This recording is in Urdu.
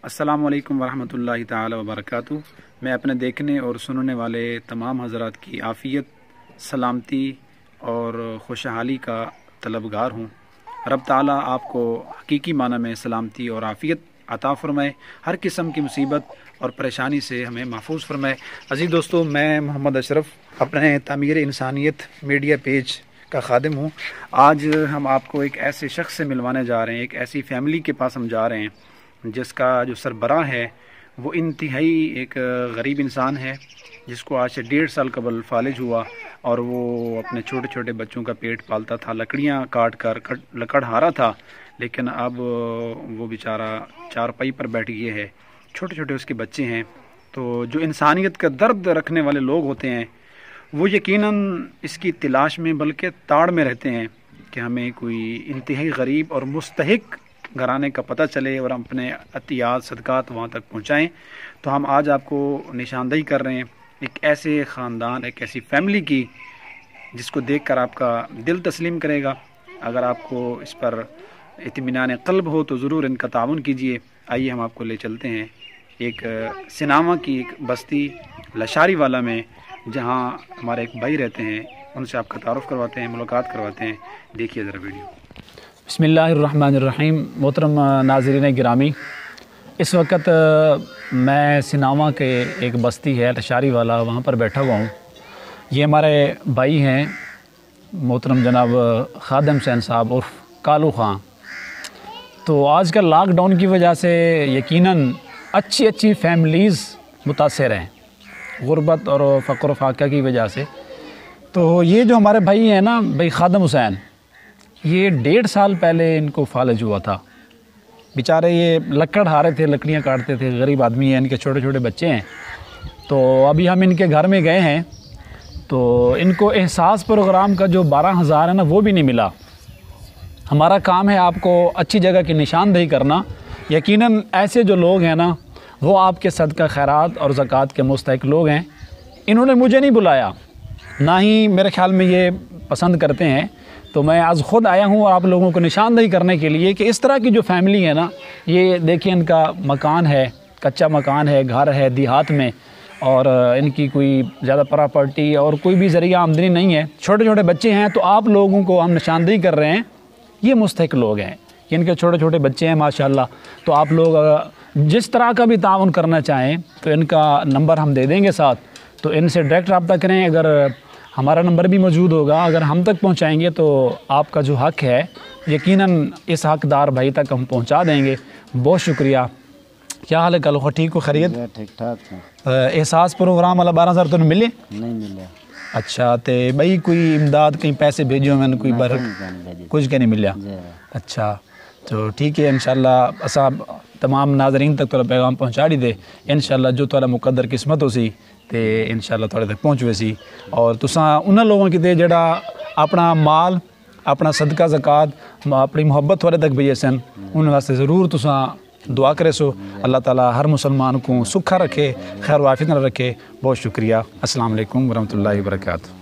السلام علیکم ورحمۃ اللہ تعالی وبرکاتہ۔ میں اپنے دیکھنے اور سننے والے تمام حضرات کی عافیت، سلامتی اور خوشحالی کا طلبگار ہوں۔ رب تعالیٰ آپ کو حقیقی معنی میں سلامتی اور عافیت عطا فرمائے، ہر قسم کی مصیبت اور پریشانی سے ہمیں محفوظ فرمائے۔ عزیز دوستو، میں محمد اشرف اپنے تعمیر انسانیت میڈیا پیج کا خادم ہوں۔ آج ہم آپ کو ایک ایسے شخص سے ملوانے جا رہے ہیں، ایک ایسی فیملی کے پاس ہم جا رہے ہیں جس کا جو سربراہ ہے وہ انتہائی ایک غریب انسان ہے، جس کو آج سے 1.5 سال قبل فالج ہوا، اور وہ اپنے چھوٹے چھوٹے بچوں کا پیٹ پالتا تھا، لکڑیاں کاٹ کر لکڑہارا تھا، لیکن اب وہ بیچارہ چارپائی پر بیٹھ گئے ہے، چھوٹے چھوٹے اس کے بچے ہیں۔ تو جو انسانیت کا درد رکھنے والے لوگ ہوتے ہیں وہ یقیناً اس کی تلاش میں بلکہ تاڑ میں رہتے ہیں کہ ہمیں کوئی انتہائی غریب اور مستحق گھرانے کا پتہ چلے اور ہم اپنے عطیات صدقات وہاں تک پہنچائیں۔ تو ہم آج آپ کو نشاندہی کر رہے ہیں ایک ایسے خاندان، ایک ایسی فیملی کی جس کو دیکھ کر آپ کا دل تسلیم کرے گا۔ اگر آپ کو اس پر اطمینان قلب ہو تو ضرور ان کا تعاون کیجئے۔ آئیے ہم آپ کو لے چلتے ہیں ایک سناوا کی ایک بستی لشاری والا میں، جہاں ہمارے ایک بھائی رہتے ہیں، ان سے آپ کا تعارف کرواتے ہیں، ملاقات کرواتے ہیں۔ دیکھیے ذرا ویڈیو۔ بسم اللہ الرحمن الرحیم۔ محترم ناظرین گرامی، اس وقت میں سناوا کے ایک بستی ہے لشاری والا، وہاں پر بیٹھا ہوا ہوں۔ یہ ہمارے بھائی ہیں محترم جناب خادم حسین صاحب عرف کالو خان۔ تو آج کل لاک ڈاؤن کی وجہ سے یقیناً اچھی فیملیز متاثر ہیں غربت اور فقر و فاقہ کی وجہ سے۔ تو یہ جو ہمارے بھائی ہیں نا، بھائی خادم حسین، یہ 1.5 سال پہلے ان کو فالج ہوا تھا۔ بیچارے یہ لکڑ ہارے تھے، لکڑیاں کاٹتے تھے، غریب آدمی ہیں، ان کے چھوٹے چھوٹے بچے ہیں۔ تو ابھی ہم ان کے گھر میں گئے ہیں تو ان کو احساس پروگرام کا جو 12,000 ہے نا، وہ بھی نہیں ملا۔ ہمارا کام ہے آپ کو اچھی جگہ کی نشاندہی کرنا۔ یقیناً ایسے جو لوگ ہیں نا، وہ آپ کے صدقہ خیرات اور زکوٰۃ کے مستحق لوگ ہیں۔ انہوں نے مجھے نہیں بلایا، نہ ہی میرے خیال میں یہ پسند کرتے ہیں۔ تو میں آج خود آیا ہوں آپ لوگوں کو نشاندہی کرنے کے لیے کہ اس طرح کی جو فیملی ہے نا، یہ دیکھیں ان کا مکان ہے، کچا مکان ہے، گھر ہے دیہات میں، اور ان کی کوئی زیادہ پراپرٹی اور کوئی بھی ذریعہ آمدنی نہیں ہے، چھوٹے چھوٹے بچے ہیں۔ تو آپ لوگوں کو ہم نشاندہی کر رہے ہیں، یہ مستحق لوگ ہیں، ان کے چھوٹے چھوٹے بچے ہیں ماشاءاللہ۔ تو آپ لوگ جس طرح کا بھی تعاون کرنا چاہیں تو ان کا نمبر ہم دے دیں گے ساتھ، تو ان سے ڈائریکٹ رابطہ کریں۔ اگر ہمارا نمبر بھی موجود ہوگا، اگر ہم تک پہنچائیں گے تو آپ کا جو حق ہے یقیناً اس حقدار بھائی تک ہم پہنچا دیں گے۔ بہت شکریہ۔ کیا حال ہے کالو؟ ٹھیک ہو؟ خیریت؟ ٹھیک ٹھاک۔ احساس پروگرام والا 12,000 تو ملے؟ نہیں ملے۔ اچھا، تے بھائی کوئی امداد کہیں پیسے بھیجو میں نے کوئی بار کچھ کہ نہیں ملیا؟ اچھا تو ٹھیک ہے، انشاءاللہ اساں تمام ناظرین تک تو پیغام پہنچا دی دے۔ انشاءاللہ جو تھوڑا مقدر قسمت ہو سی تے انشاءاللہ تھوڑے تک پہنچوے سی۔ اور تساں انہاں لوگوں کی تے جڑا اپنا مال، اپنا صدقہ زکوٰۃ، اپنی محبت تھوڑے تک بھیجے سن، ان واسطے ضرور تساں دعا کرے سو۔ اللہ تعالیٰ ہر مسلمان کو سکھا رکھے، خیر و عافیت نہ رکھے۔ بہت شکریہ۔ السلام علیکم ورحمۃ اللہ وبرکاتہ۔